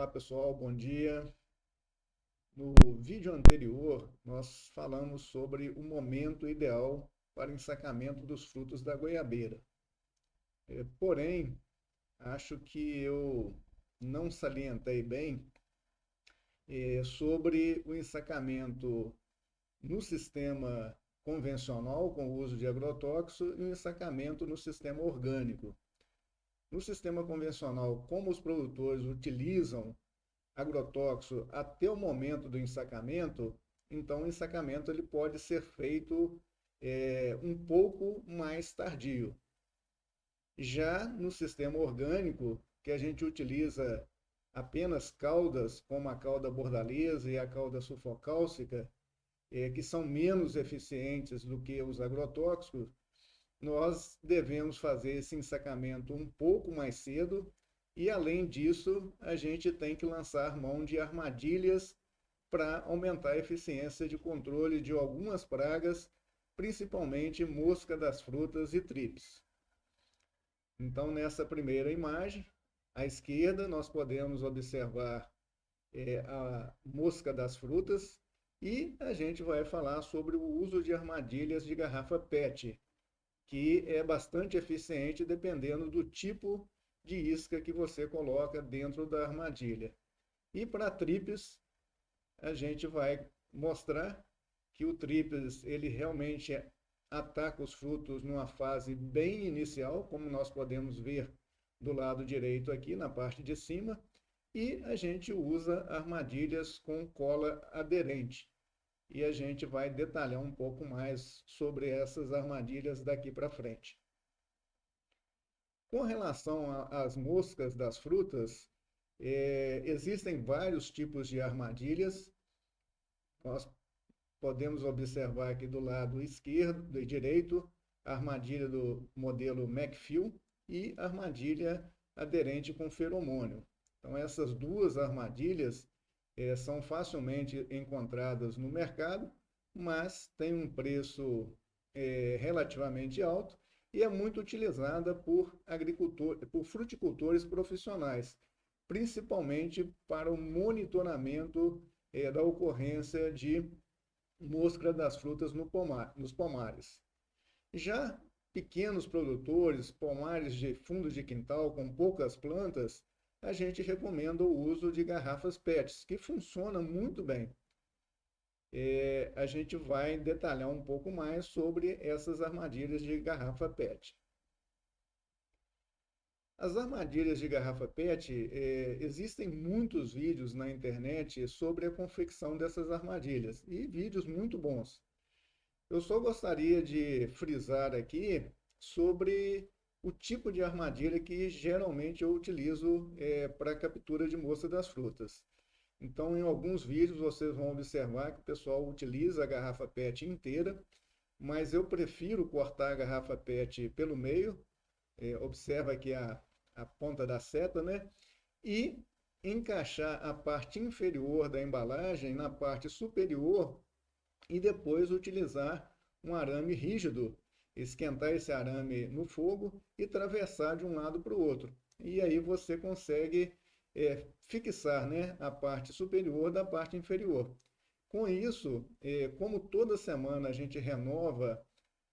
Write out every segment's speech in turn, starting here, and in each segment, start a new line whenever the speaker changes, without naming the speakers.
Olá pessoal, bom dia. No vídeo anterior, nós falamos sobre o momento ideal para ensacamento dos frutos da goiabeira. Porém, acho que eu não salientei bem sobre o ensacamento no sistema convencional, com o uso de agrotóxico, e o ensacamento no sistema orgânico. No sistema convencional, como os produtores utilizam agrotóxico até o momento do ensacamento, então o ensacamento ele pode ser feito um pouco mais tardio. Já no sistema orgânico, que a gente utiliza apenas caudas, como a cauda bordaleza e a cauda sulfocálcica, que são menos eficientes do que os agrotóxicos, nós devemos fazer esse ensacamento um pouco mais cedo e, além disso, a gente tem que lançar mão de armadilhas para aumentar a eficiência de controle de algumas pragas, principalmente mosca das frutas e trips. Então, nessa primeira imagem, à esquerda, nós podemos observar a mosca das frutas e a gente vai falar sobre o uso de armadilhas de garrafa PET, que é bastante eficiente dependendo do tipo de isca que você coloca dentro da armadilha. E para trips, a gente vai mostrar que o trips ele realmente ataca os frutos numa fase bem inicial, como nós podemos ver do lado direito aqui na parte de cima, e a gente usa armadilhas com cola aderente. E a gente vai detalhar um pouco mais sobre essas armadilhas daqui para frente. Com relação às moscas das frutas, existem vários tipos de armadilhas. Nós podemos observar aqui do lado esquerdo e direito a armadilha do modelo McPhail e armadilha aderente com feromônio. Então, essas duas armadilhas são facilmente encontradas no mercado, mas tem um preço relativamente alto e é muito utilizada por fruticultores profissionais, principalmente para o monitoramento da ocorrência de mosca das frutas nos pomares. Já pequenos produtores, pomares de fundo de quintal com poucas plantas, a gente recomenda o uso de garrafas PETs, que funciona muito bem. A gente vai detalhar um pouco mais sobre essas armadilhas de garrafa PET. As armadilhas de garrafa PET, existem muitos vídeos na internet sobre a confecção dessas armadilhas, e vídeos muito bons. Eu só gostaria de frisar aqui sobre o tipo de armadilha que geralmente eu utilizo para captura de mosca das frutas. Então, em alguns vídeos vocês vão observar que o pessoal utiliza a garrafa PET inteira, mas eu prefiro cortar a garrafa PET pelo meio, observa aqui a ponta da seta, né? E encaixar a parte inferior da embalagem na parte superior e depois utilizar um arame rígido, esquentar esse arame no fogo e atravessar de um lado para o outro. E aí você consegue fixar, né, a parte superior da parte inferior. Com isso, como toda semana a gente renova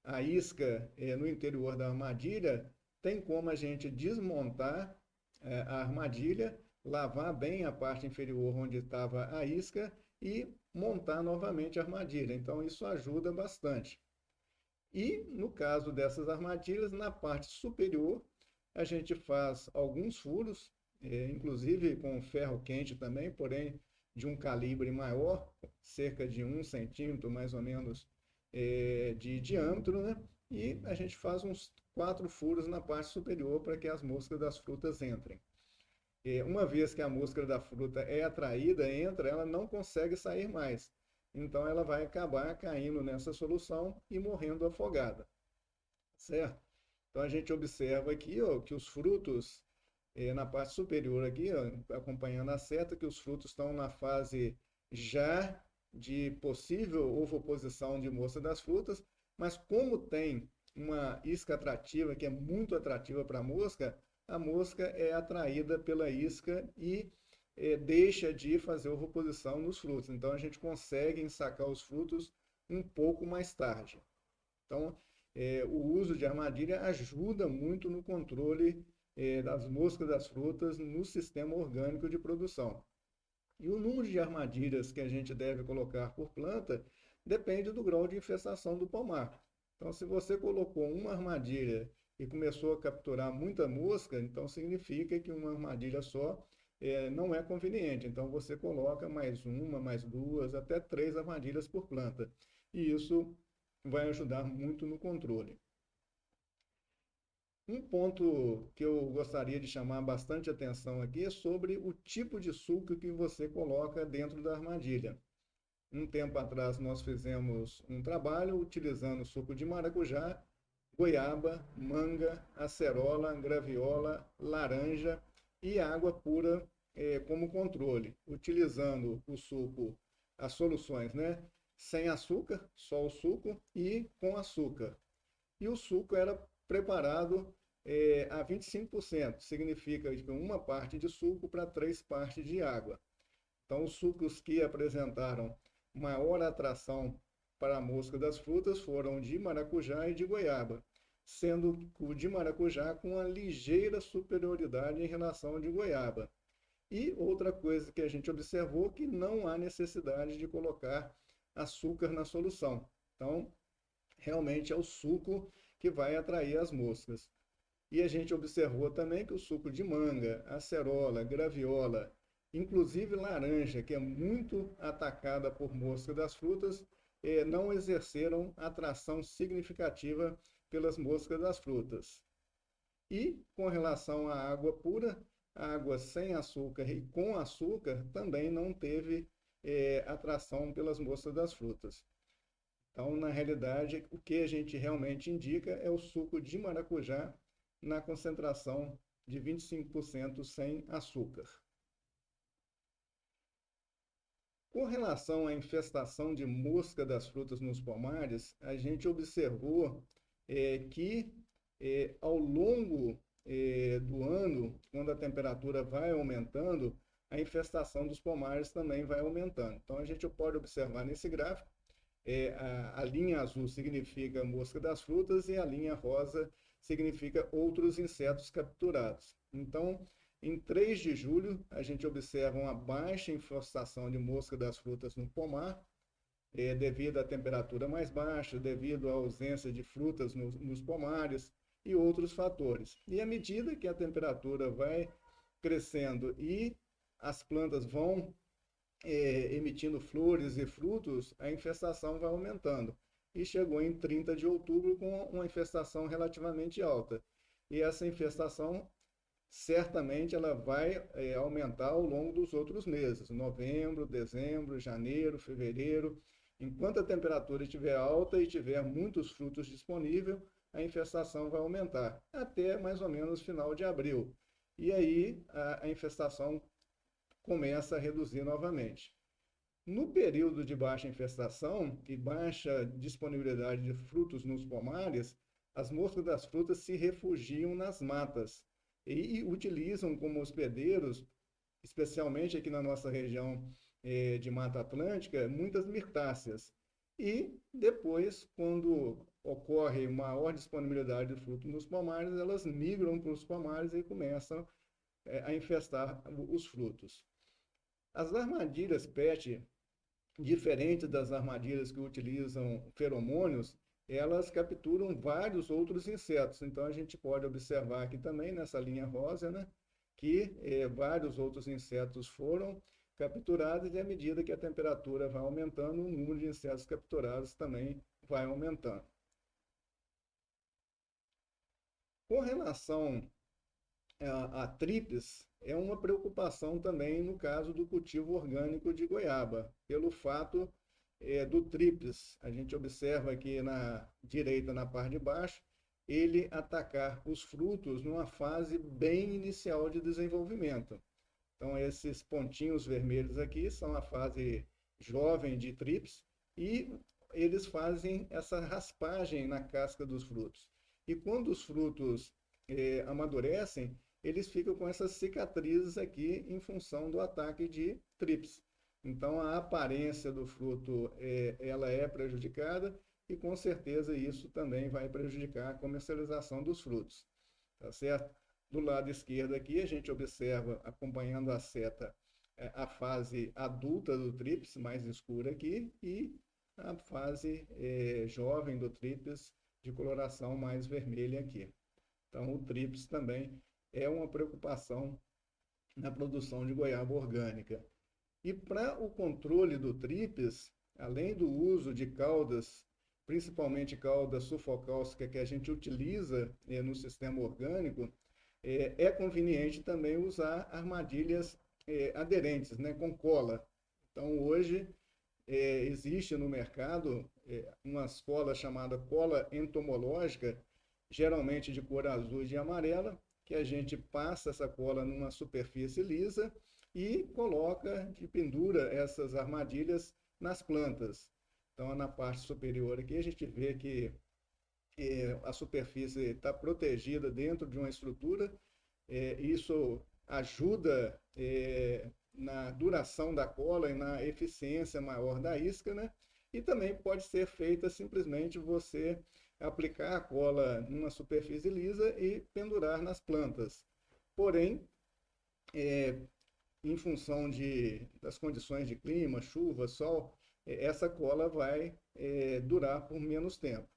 a isca no interior da armadilha, tem como a gente desmontar a armadilha, lavar bem a parte inferior onde estava a isca e montar novamente a armadilha. Então, isso ajuda bastante. E, no caso dessas armadilhas, na parte superior, a gente faz alguns furos, inclusive com ferro quente também, porém de um calibre maior, cerca de 1 centímetro mais ou menos de diâmetro, né? E a gente faz uns 4 furos na parte superior para que as moscas das frutas entrem. Uma vez que a mosca da fruta é atraída, entra, ela não consegue sair mais. Então ela vai acabar caindo nessa solução e morrendo afogada, certo? Então a gente observa aqui, ó, que os frutos, na parte superior aqui, ó, acompanhando a seta, que os frutos estão na fase já de possível ovoposição de mosca das frutas, mas como tem uma isca atrativa, que é muito atrativa para a mosca é atraída pela isca e deixa de fazer a reposição nos frutos. Então a gente consegue ensacar os frutos um pouco mais tarde. Então, o uso de armadilha ajuda muito no controle das moscas das frutas no sistema orgânico de produção. E o número de armadilhas que a gente deve colocar por planta depende do grau de infestação do pomar. Então, se você colocou uma armadilha e começou a capturar muita mosca, então significa que uma armadilha só não é conveniente. Então, você coloca mais uma, mais duas, até três armadilhas por planta. E isso vai ajudar muito no controle. Um ponto que eu gostaria de chamar bastante atenção aqui é sobre o tipo de suco que você coloca dentro da armadilha. Um tempo atrás nós fizemos um trabalho utilizando suco de maracujá, goiaba, manga, acerola, graviola, laranja e água pura como controle, utilizando o suco, as soluções, né? Sem açúcar, só o suco e com açúcar. E o suco era preparado a 25%, significa que uma parte de suco para 3 partes de água. Então, os sucos que apresentaram maior atração para a mosca das frutas foram de maracujá e de goiaba, sendo o de maracujá com uma ligeira superioridade em relação ao de goiaba. E outra coisa que a gente observou que não há necessidade de colocar açúcar na solução. Então, realmente é o suco que vai atrair as moscas. E a gente observou também que o suco de manga, acerola, graviola, inclusive laranja, que é muito atacada por mosca das frutas, não exerceram atração significativa pelas moscas das frutas. E com relação à água pura, a água sem açúcar e com açúcar também não teve atração pelas moscas das frutas. Então, na realidade, o que a gente realmente indica é o suco de maracujá na concentração de 25% sem açúcar. Com relação à infestação de mosca das frutas nos pomares, a gente observou que ao longo do ano, quando a temperatura vai aumentando, a infestação dos pomares também vai aumentando. Então, a gente pode observar nesse gráfico, a linha azul significa mosca das frutas e a linha rosa significa outros insetos capturados. Então, em 3 de julho, a gente observa uma baixa infestação de mosca das frutas no pomar, devido à temperatura mais baixa, devido à ausência de frutas nos pomares e outros fatores. E à medida que a temperatura vai crescendo e as plantas vão emitindo flores e frutos, a infestação vai aumentando. E chegou em 30 de outubro com uma infestação relativamente alta. E essa infestação, certamente, ela vai aumentar ao longo dos outros meses, novembro, dezembro, janeiro, fevereiro. Enquanto a temperatura estiver alta e tiver muitos frutos disponíveis, a infestação vai aumentar, até mais ou menos final de abril. E aí a infestação começa a reduzir novamente. No período de baixa infestação e baixa disponibilidade de frutos nos pomares, as moscas das frutas se refugiam nas matas e utilizam como hospedeiros, especialmente aqui na nossa região de Mata Atlântica, muitas mirtáceas. E depois, quando ocorre maior disponibilidade de frutos nos pomares, elas migram para os pomares e começam a infestar os frutos. As armadilhas PET, diferente das armadilhas que utilizam feromônios, elas capturam vários outros insetos. Então, a gente pode observar aqui também, nessa linha rosa, né, que vários outros insetos foram capturados e, à medida que a temperatura vai aumentando, o número de insetos capturados também vai aumentando. Com relação a tríplice, é uma preocupação também no caso do cultivo orgânico de goiaba, pelo fato do tríplice. A gente observa aqui na direita, na parte de baixo, ele atacar os frutos numa fase bem inicial de desenvolvimento. Então, esses pontinhos vermelhos aqui são a fase jovem de tríplice e eles fazem essa raspagem na casca dos frutos. E quando os frutos amadurecem, eles ficam com essas cicatrizes aqui em função do ataque de trips. Então, a aparência do fruto ela é prejudicada e, com certeza, isso também vai prejudicar a comercialização dos frutos. Tá certo? Do lado esquerdo aqui, a gente observa, acompanhando a seta, a fase adulta do trips, mais escura aqui, e a fase jovem do trips, de coloração mais vermelha aqui. Então, o trips também é uma preocupação na produção de goiaba orgânica. E para o controle do trips, além do uso de caudas, principalmente cauda sulfocálcica que a gente utiliza no sistema orgânico, é conveniente também usar armadilhas aderentes, né, com cola. Então, hoje, existe no mercado uma cola chamada cola entomológica, geralmente de cor azul e de amarela, que a gente passa essa cola numa superfície lisa e coloca e pendura essas armadilhas nas plantas. Então, na parte superior aqui, a gente vê que a superfície está protegida dentro de uma estrutura. Isso ajuda na duração da cola e na eficiência maior da isca, né? E também pode ser feita simplesmente você aplicar a cola numa superfície lisa e pendurar nas plantas. Porém, em função das condições de clima, chuva, sol, essa cola vai durar por menos tempo.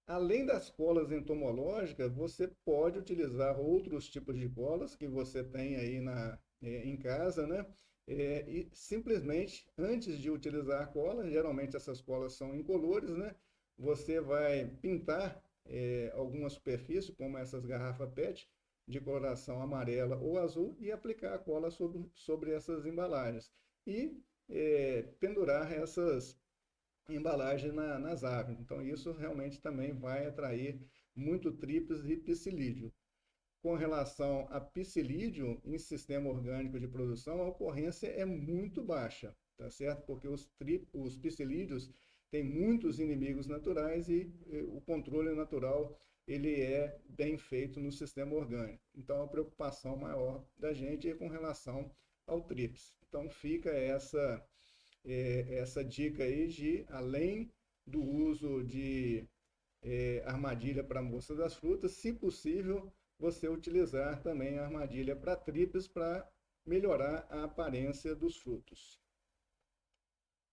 Além das colas entomológicas, você pode utilizar outros tipos de colas que você tem aí em casa, né? E simplesmente, antes de utilizar a cola, geralmente essas colas são incolores, né? Você vai pintar alguma superfície, como essas garrafas PET, de coloração amarela ou azul, e aplicar a cola sobre essas embalagens. E pendurar essas embalagem nas árvores. Então, isso realmente também vai atrair muito trips e psilídeo. Com relação a psilídeo em sistema orgânico de produção, a ocorrência é muito baixa, tá certo? Porque os psilídeos têm muitos inimigos naturais e o controle natural ele é bem feito no sistema orgânico. Então, a preocupação maior da gente é com relação ao trips. Então, fica essa dica aí de, além do uso de armadilha para moça das frutas, se possível, você utilizar também a armadilha para trips para melhorar a aparência dos frutos.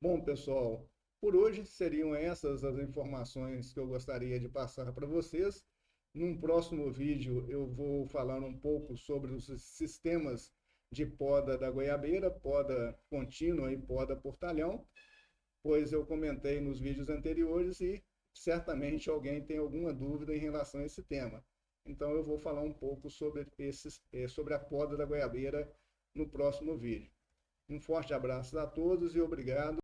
Bom, pessoal, por hoje seriam essas as informações que eu gostaria de passar para vocês. Num próximo vídeo eu vou falar um pouco sobre os sistemas de poda da goiabeira, poda contínua e poda por talhão, pois eu comentei nos vídeos anteriores e certamente alguém tem alguma dúvida em relação a esse tema. Então eu vou falar um pouco sobre a poda da goiabeira no próximo vídeo. Um forte abraço a todos e obrigado.